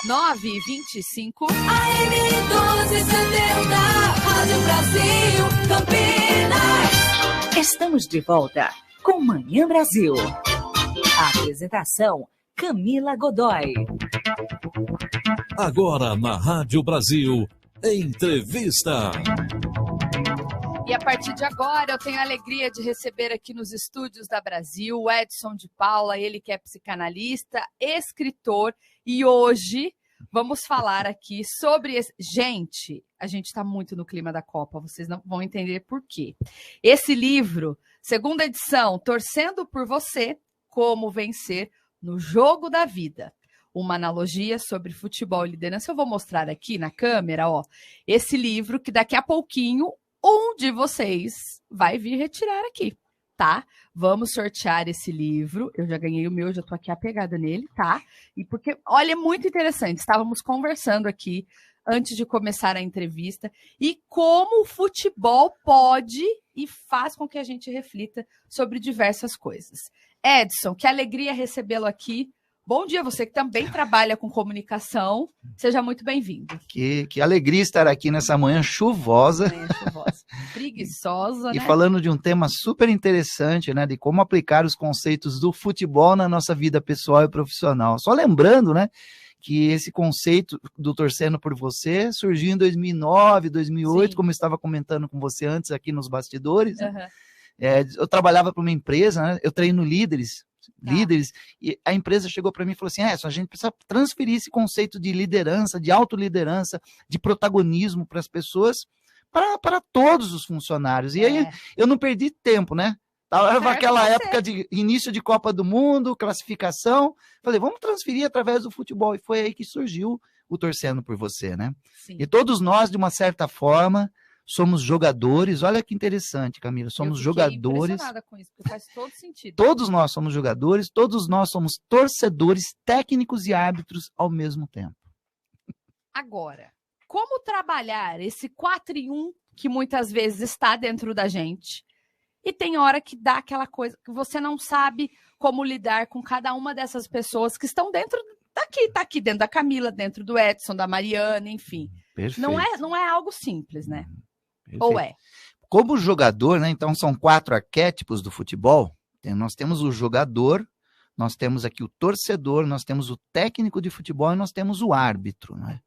9h25. AM 1270, Rádio Brasil, Campinas. Estamos de volta com Manhã Brasil. A apresentação, Camila Godoy. Agora na Rádio Brasil, entrevista. E a partir de agora eu tenho a alegria de receber aqui nos estúdios da Brasil o Edson de Paula, ele que é psicanalista, escritor, e hoje vamos falar aqui sobre... Gente, a gente está muito no clima da Copa, vocês não vão entender por quê. Esse livro, segunda edição, Torcendo por Você, Como Vencer no Jogo da Vida. Uma analogia sobre futebol e liderança. Eu vou mostrar aqui na câmera, ó, esse livro que daqui a pouquinho um de vocês vai vir retirar aqui, tá? Vamos sortear esse livro. Eu já ganhei o meu, já tô aqui apegada nele, tá? E porque, olha, é muito interessante. Estávamos conversando aqui antes de começar a entrevista e como o futebol pode e faz com que a gente reflita sobre diversas coisas. Edson, que alegria recebê-lo aqui. Bom dia, você que também trabalha com comunicação. Seja muito bem-vindo. Que alegria estar aqui nessa manhã chuvosa. Preguiçosa, né? E falando de um tema super interessante, né? De como aplicar os conceitos do futebol na nossa vida pessoal e profissional. Só lembrando, né? Que esse conceito do Torcendo por Você surgiu em 2009, 2008, Sim. Como eu estava comentando com você antes aqui nos bastidores. Uhum. Né? Eu trabalhava para uma empresa, né? Eu treino líderes, e a empresa chegou para mim e falou assim, a gente precisa transferir esse conceito de liderança, de autoliderança, de protagonismo para as pessoas, para todos os funcionários. E aí eu não perdi tempo, né? Estava aquela época de início de Copa do Mundo, classificação, falei, vamos transferir através do futebol, e foi aí que surgiu o Torcendo por Você, né? Sim. E todos nós, de uma certa forma, somos jogadores. Olha que interessante, Camila. Somos jogadores. Impressionada com isso, porque faz todo sentido. Todos nós somos jogadores, todos nós somos torcedores, técnicos e árbitros ao mesmo tempo. Agora, como trabalhar esse 4 em 1 que muitas vezes está dentro da gente? E tem hora que dá aquela coisa que você não sabe como lidar com cada uma dessas pessoas que estão dentro daqui, tá aqui dentro da Camila, dentro do Edson, da Mariana, enfim. Perfeito. Não é algo simples, né? Perfeito. Ou é? Como jogador, né? Então são 4 arquétipos do futebol. Nós temos o jogador, nós temos aqui o torcedor, nós temos o técnico de futebol e nós temos o árbitro, né?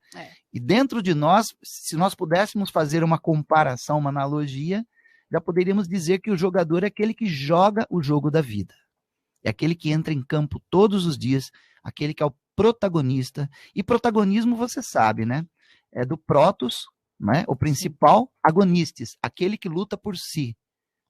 E dentro de nós, se nós pudéssemos fazer uma comparação, uma analogia, já poderíamos dizer que o jogador é aquele que joga o jogo da vida. É aquele que entra em campo todos os dias, aquele que é o protagonista. E protagonismo, você sabe, né? É do protos, né? O principal, agonistes, aquele que luta por si,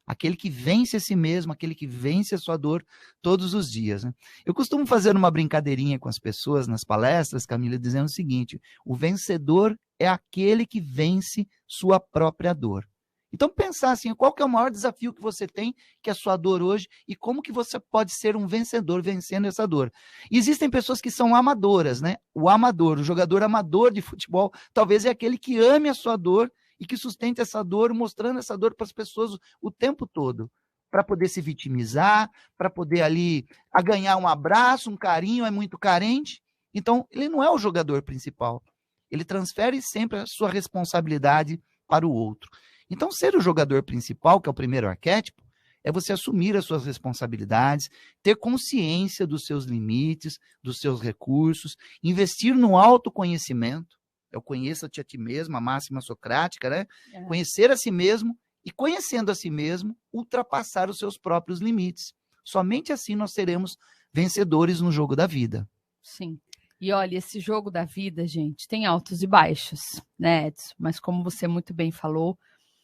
aquele que vence a si mesmo, aquele que vence a sua dor todos os dias, né? Eu costumo fazer uma brincadeirinha com as pessoas nas palestras, Camila, dizendo o seguinte, o vencedor é aquele que vence sua própria dor. Então, pensar assim, qual que é o maior desafio que você tem, que é a sua dor hoje, e como que você pode ser um vencedor vencendo essa dor. E existem pessoas que são amadoras, né? O amador, o jogador amador de futebol, talvez é aquele que ame a sua dor e que sustente essa dor, mostrando essa dor para as pessoas o tempo todo, para poder se vitimizar, para poder ali ganhar um abraço, um carinho, é muito carente. Então, ele não é o jogador principal. Ele transfere sempre a sua responsabilidade para o outro. Então, ser o jogador principal, que é o primeiro arquétipo, é você assumir as suas responsabilidades, ter consciência dos seus limites, dos seus recursos, investir no autoconhecimento. Eu conheça-te a ti mesmo, a máxima socrática, né? Conhecer a si mesmo e, conhecendo a si mesmo, ultrapassar os seus próprios limites. Somente assim nós seremos vencedores no jogo da vida. Sim. E olha, esse jogo da vida, gente, tem altos e baixos, né, Edson? Mas como você muito bem falou,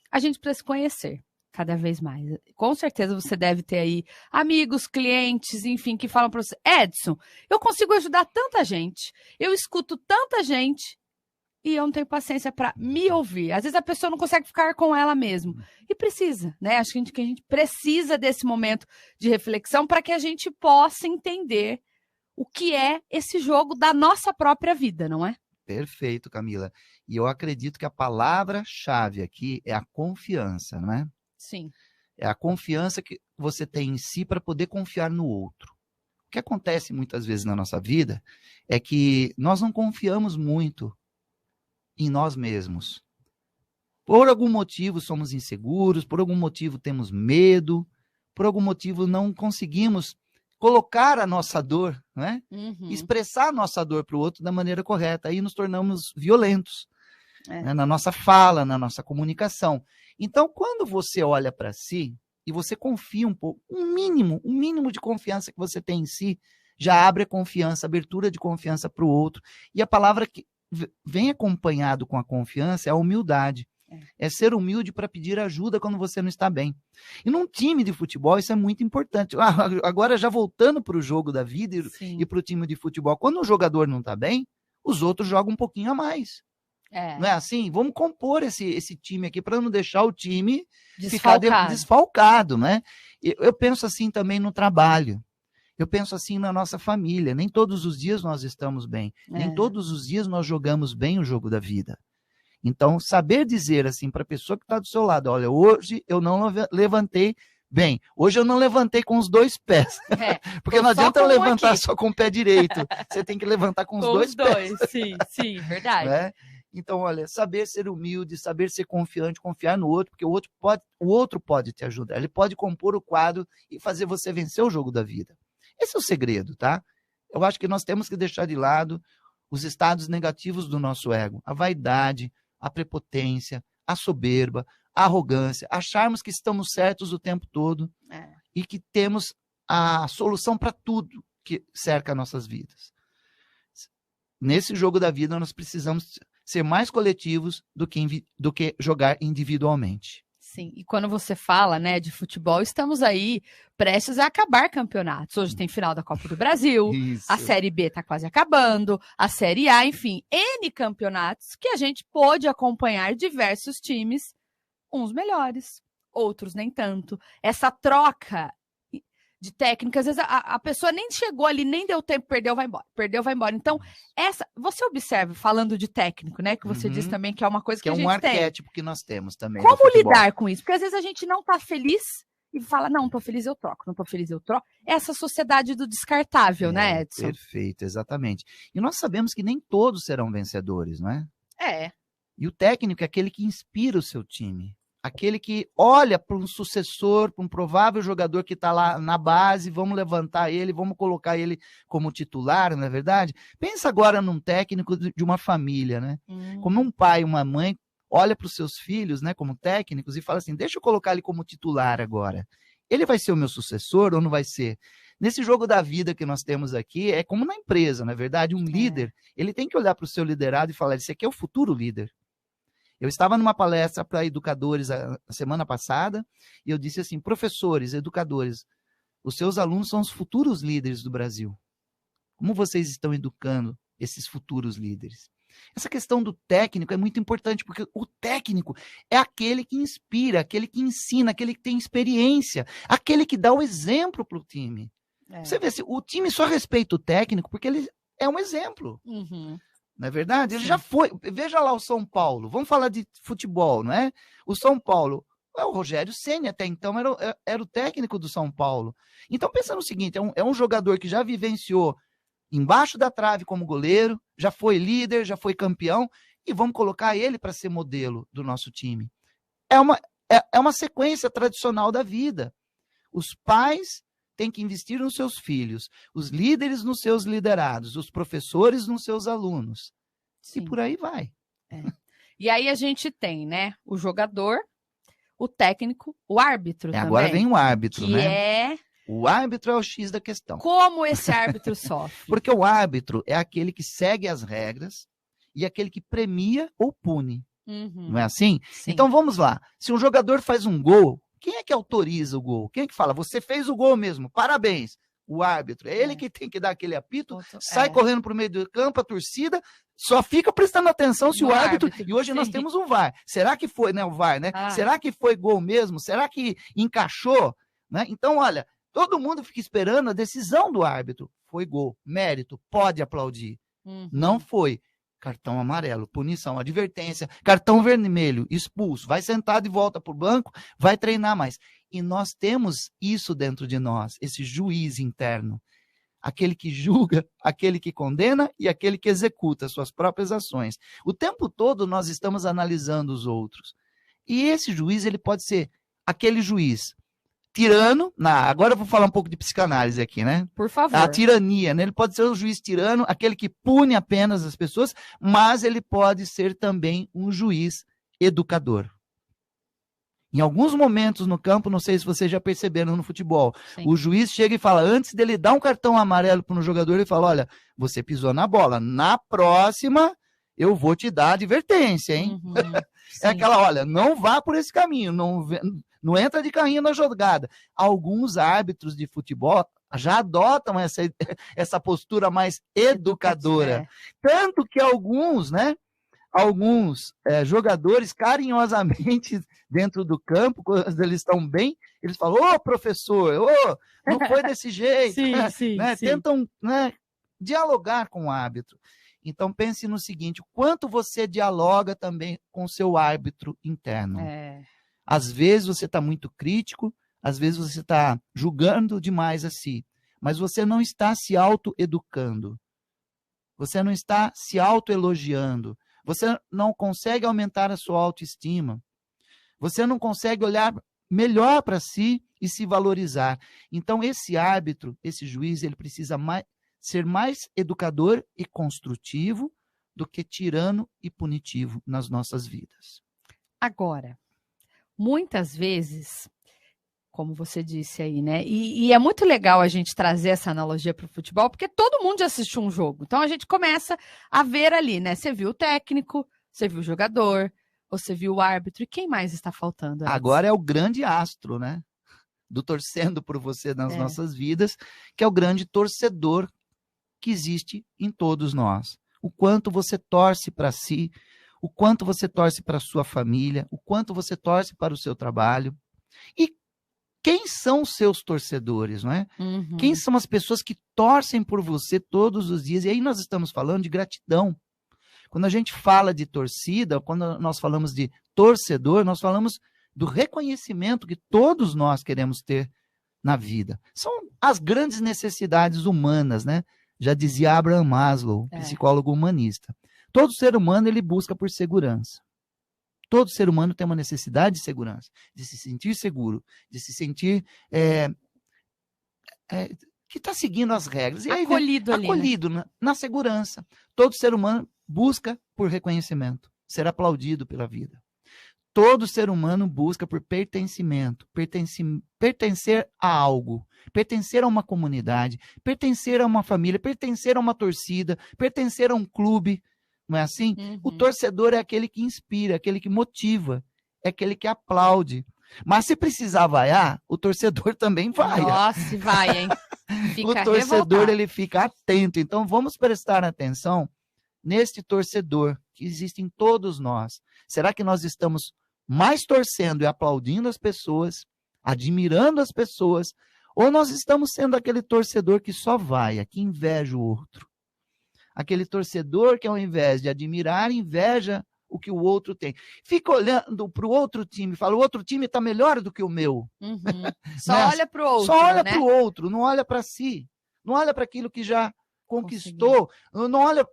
a gente precisa se conhecer cada vez mais. Com certeza você deve ter aí amigos, clientes, enfim, que falam para você, Edson, eu consigo ajudar tanta gente, eu escuto tanta gente e eu não tenho paciência para me ouvir. Às vezes a pessoa não consegue ficar com ela mesmo. E precisa, né? Acho que a gente precisa desse momento de reflexão para que a gente possa entender o que é esse jogo da nossa própria vida, não é? Perfeito, Camila. E eu acredito que a palavra-chave aqui é a confiança, não é? Sim. É a confiança que você tem em si para poder confiar no outro. que acontece muitas vezes na nossa vida é que nós não confiamos muito em nós mesmos. Por algum motivo somos inseguros, por algum motivo temos medo, por algum motivo não conseguimos colocar a nossa dor, né? Expressar a nossa dor para o outro da maneira correta. Aí nos tornamos violentos, né? Na nossa fala, na nossa comunicação. Então, quando você olha para si e você confia um pouco, um mínimo de confiança que você tem em si, já abre a confiança, abertura de confiança para o outro. E a palavra que vem acompanhado com a confiança é a humildade. É ser humilde para pedir ajuda quando você não está bem. E num time de futebol isso é muito importante. Agora já voltando para o jogo da vida e para o time de futebol, quando o jogador não está bem, os outros jogam um pouquinho a mais. Não é assim? Vamos compor esse time aqui para não deixar o time ficar desfalcado, né? Eu penso assim também no trabalho. Eu penso assim na nossa família. Nem todos os dias nós estamos bem. Nem todos os dias nós jogamos bem o jogo da vida. Então, saber dizer assim para a pessoa que está do seu lado, olha, hoje eu não levantei bem, hoje eu não levantei com os 2 pés, porque não adianta eu levantar só com o pé direito, você tem que levantar com os 2 pés. Sim, verdade. Né? Então, olha, saber ser humilde, saber ser confiante, confiar no outro, porque o outro pode te ajudar, ele pode compor o quadro e fazer você vencer o jogo da vida. Esse é o segredo, tá? Eu acho que nós temos que deixar de lado os estados negativos do nosso ego, a vaidade, a prepotência, a soberba, a arrogância, acharmos que estamos certos o tempo todo e que temos a solução para tudo que cerca nossas vidas. Nesse jogo da vida, nós precisamos ser mais coletivos do que jogar individualmente. Sim, e quando você fala, né, de futebol, estamos aí prestes a acabar campeonatos. Hoje tem final da Copa do Brasil, a Série B está quase acabando, a Série A, enfim, N campeonatos que a gente pôde acompanhar diversos times, uns melhores, outros nem tanto. Essa troca de técnica, às vezes a pessoa nem chegou ali, nem deu tempo, perdeu, vai embora. Então, você observa, falando de técnico, né, que você disse também que é uma coisa que a gente tem. Que é um arquétipo que nós temos também. Como lidar com isso? Porque às vezes a gente não tá feliz e fala, não tô feliz, eu troco, não tô feliz, eu troco. Essa sociedade do descartável, né, Edson? Perfeito, exatamente. E nós sabemos que nem todos serão vencedores, não é? E o técnico é aquele que inspira o seu time. Aquele que olha para um sucessor, para um provável jogador que está lá na base, vamos levantar ele, vamos colocar ele como titular, não é verdade? Pensa agora num técnico de uma família, né? Como um pai, uma mãe, olha para os seus filhos, né, como técnicos e fala assim, deixa eu colocar ele como titular agora. Ele vai ser o meu sucessor ou não vai ser? Nesse jogo da vida que nós temos aqui, é como na empresa, não é verdade? Um líder, ele tem que olhar para o seu liderado e falar, esse aqui é o futuro líder. Eu estava numa palestra para educadores a semana passada e eu disse assim, professores, educadores, os seus alunos são os futuros líderes do Brasil. Como vocês estão educando esses futuros líderes? Essa questão do técnico é muito importante, porque o técnico é aquele que inspira, aquele que ensina, aquele que tem experiência, aquele que dá o exemplo para o time. Você vê, o time só respeita o técnico porque ele é um exemplo. Não é verdade? Ele já foi. Veja lá o São Paulo. Vamos falar de futebol, não é? O São Paulo, o Rogério Ceni até então era o técnico do São Paulo. Então pensa no seguinte, é um jogador que já vivenciou embaixo da trave como goleiro, já foi líder, já foi campeão, e vamos colocar ele para ser modelo do nosso time. É uma sequência tradicional da vida. Os pais têm que investir nos seus filhos, os líderes nos seus liderados, os professores nos seus alunos. Sim. E por aí vai. E aí a gente tem, né, o jogador, o técnico, o árbitro também. Agora vem o árbitro, né? O árbitro é o X da questão. Como esse árbitro sofre? Porque o árbitro é aquele que segue as regras e aquele que premia ou pune. Não é assim? Sim. Então vamos lá. Se um jogador faz um gol, quem é que autoriza o gol? Quem é que fala? Você fez o gol mesmo, parabéns. O árbitro. É ele que tem que dar aquele apito, sai correndo para o meio do campo, a torcida só fica prestando atenção se o árbitro... E hoje nós temos um VAR. Será que foi, né, o VAR, né? Será que foi gol mesmo? Será que encaixou? Né? Então, olha, todo mundo fica esperando a decisão do árbitro. Foi gol, mérito, pode aplaudir. Não foi. Cartão amarelo, punição, advertência, cartão vermelho, expulso, vai sentar de volta para o banco, vai treinar mais. E nós temos isso dentro de nós, esse juiz interno. aquele que julga, aquele que condena e aquele que executa suas próprias ações. O tempo todo nós estamos analisando os outros. E esse juiz, ele pode ser aquele juiz tirano, agora eu vou falar um pouco de psicanálise aqui, né? Por favor. A tirania, né? Ele pode ser o juiz tirano, aquele que pune apenas as pessoas, mas ele pode ser também um juiz educador. Em alguns momentos no campo, não sei se vocês já perceberam no futebol, Sim. o juiz chega e fala, antes dele dar um cartão amarelo para um jogador, ele fala, olha, você pisou na bola, na próxima eu vou te dar advertência, hein? Uhum, É aquela, olha, não vá por esse caminho, não entra de carrinho na jogada. Alguns árbitros de futebol já adotam essa postura mais educadora. Tanto que alguns jogadores carinhosamente dentro do campo, quando eles estão bem, eles falam, professor, não foi desse jeito. Sim, né? sim. Tentam, né, dialogar com o árbitro. Então pense no seguinte, o quanto você dialoga também com o seu árbitro interno. Às vezes você está muito crítico, às vezes você está julgando demais a si, mas você não está se autoeducando, você não está se autoelogiando, você não consegue aumentar a sua autoestima, você não consegue olhar melhor para si e se valorizar. Então esse árbitro, esse juiz, ele precisa ser mais educador e construtivo do que tirano e punitivo nas nossas vidas. Agora, muitas vezes, como você disse aí, né? E é muito legal a gente trazer essa analogia para o futebol, porque todo mundo já assistiu um jogo. Então a gente começa a ver ali, né? Você viu o técnico, você viu o jogador, você viu o árbitro, e quem mais está faltando? Agora é o grande astro, né? Do torcendo por você nas nossas vidas, que é o grande torcedor que existe em todos nós. O quanto você torce para si, o quanto você torce para a sua família, o quanto você torce para o seu trabalho. E quem são os seus torcedores, não é? Uhum. Quem são as pessoas que torcem por você todos os dias? E aí nós estamos falando de gratidão. Quando a gente fala de torcida, quando nós falamos de torcedor, nós falamos do reconhecimento que todos nós queremos ter na vida. São as grandes necessidades humanas, né? Já dizia Abraham Maslow, psicólogo humanista. Todo ser humano, ele busca por segurança. Todo ser humano tem uma necessidade de segurança, de se sentir seguro, de se sentir que está seguindo as regras. E aí, acolhido, né? Na segurança. Todo ser humano busca por reconhecimento, ser aplaudido pela vida. Todo ser humano busca por pertencimento, pertencer a algo, pertencer a uma comunidade, pertencer a uma família, pertencer a uma torcida, pertencer a um clube, não é assim? Uhum. O torcedor é aquele que inspira, aquele que motiva, é aquele que aplaude. Mas se precisar vaiar, o torcedor também vai. Nossa, vai, hein? O torcedor, ele fica atento. Então, vamos prestar atenção neste torcedor que existe em todos nós. Será que nós estamos mais torcendo e aplaudindo as pessoas, admirando as pessoas, ou nós estamos sendo aquele torcedor que só vai, que inveja o outro? Aquele torcedor que, ao invés de admirar, inveja o que o outro tem. Fica olhando para o outro time, fala, o outro time está melhor do que o meu. Uhum. Só olha para o outro. Só olha, né? para o outro, não olha para si. Não olha para aquilo que já conquistou. Não olha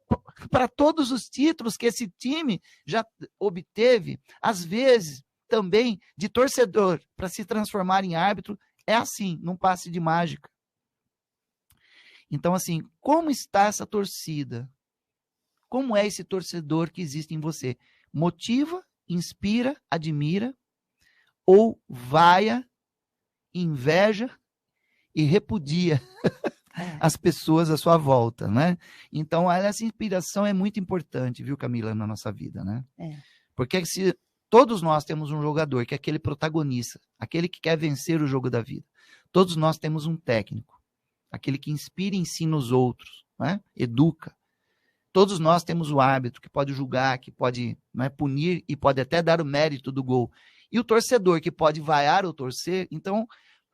para todos os títulos que esse time já obteve. Às vezes, também, de torcedor para se transformar em árbitro, é assim, num passe de mágica. Então, assim, como está essa torcida? Como é esse torcedor que existe em você? Motiva, inspira, admira, ou vaia, inveja e repudia as pessoas à sua volta, né? Então, essa inspiração é muito importante, viu, Camila, na nossa vida, né? Porque se todos nós temos um jogador, que é aquele protagonista, aquele que quer vencer o jogo da vida. Todos nós temos um técnico, aquele que inspira e ensina os outros, né? Educa. Todos nós temos o árbitro, que pode julgar, que pode, né, punir e pode até dar o mérito do gol. E o torcedor, que pode vaiar ou torcer. Então,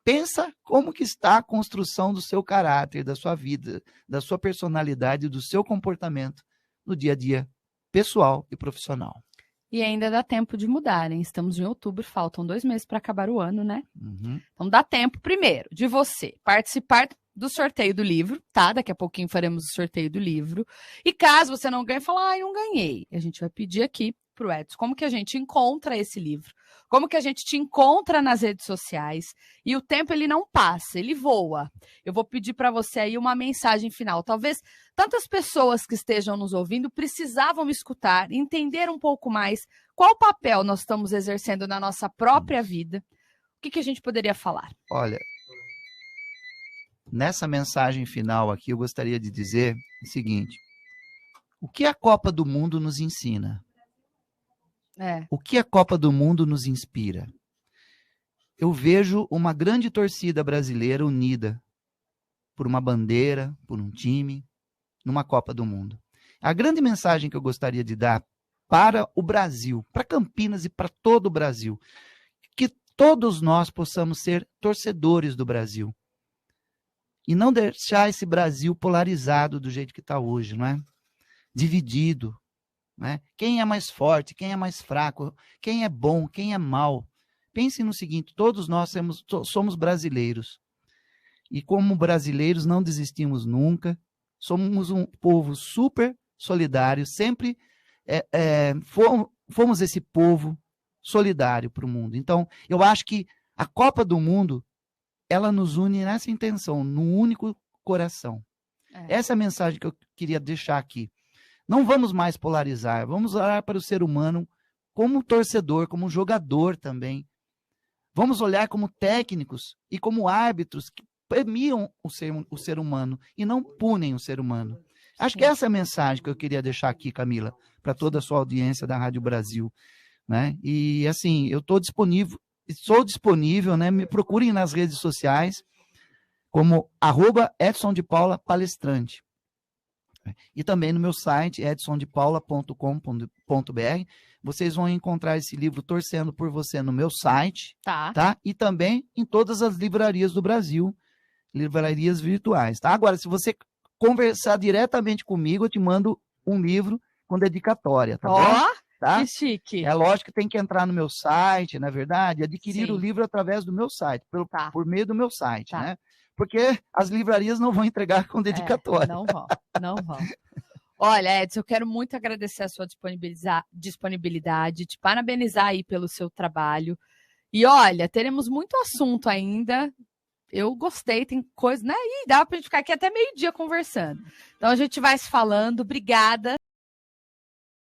pensa como que está a construção do seu caráter, da sua vida, da sua personalidade, do seu comportamento no dia a dia pessoal e profissional. E ainda dá tempo de mudar, hein? Estamos em outubro, faltam 2 meses para acabar o ano, né? Uhum. Então dá tempo, primeiro, de você participar do sorteio do livro, tá? Daqui a pouquinho faremos o sorteio do livro. E caso você não ganhe, fala, não ganhei. A gente vai pedir aqui pro Edson como que a gente encontra esse livro, como que a gente te encontra nas redes sociais. E o tempo, ele não passa, ele voa. Eu vou pedir para você aí uma mensagem final. Talvez tantas pessoas que estejam nos ouvindo precisavam escutar, entender um pouco mais qual papel nós estamos exercendo na nossa própria vida. O que a gente poderia falar? Olha, nessa mensagem final aqui, eu gostaria de dizer o seguinte: o que a Copa do Mundo nos ensina? O que a Copa do Mundo nos inspira? Eu vejo uma grande torcida brasileira unida por uma bandeira, por um time, numa Copa do Mundo. A grande mensagem que eu gostaria de dar para o Brasil, para Campinas e para todo o Brasil, que todos nós possamos ser torcedores do Brasil. E não deixar esse Brasil polarizado do jeito que está hoje, não é? Dividido. Não é? Quem é mais forte, quem é mais fraco, quem é bom, quem é mau. Pensem no seguinte, todos nós somos brasileiros. E como brasileiros não desistimos nunca. Somos um povo super solidário. Sempre fomos esse povo solidário para o mundo. Então, eu acho que a Copa do Mundo, ela nos une nessa intenção, num único coração. Essa é a mensagem que eu queria deixar aqui. Não vamos mais polarizar, vamos olhar para o ser humano como torcedor, como jogador também. Vamos olhar como técnicos e como árbitros que premiam o ser humano e não punem o ser humano. Acho que essa é a mensagem que eu queria deixar aqui, Camila, para toda a sua audiência da Rádio Brasil. Né? E assim, eu estou disponível, né? Me procurem nas redes sociais como @EdsonDePaulaPalestrante. E também no meu site, edsondepaula.com.br. Vocês vão encontrar esse livro Torcendo por Você no meu site, tá? E também em todas as livrarias do Brasil, livrarias virtuais, tá? Agora, se você conversar diretamente comigo, eu te mando um livro com dedicatória, tá bom? Tá? Que chique. É lógico que tem que entrar no meu site, na verdade, adquirir o livro através do meu site, por meio do meu site, né? Porque as livrarias não vão entregar com dedicatória. Não vão. Olha, Edson, eu quero muito agradecer a sua disponibilidade, te parabenizar aí pelo seu trabalho. E olha, teremos muito assunto ainda. Eu gostei, tem coisa, né? E dá pra gente ficar aqui até meio-dia conversando. Então a gente vai se falando. Obrigada.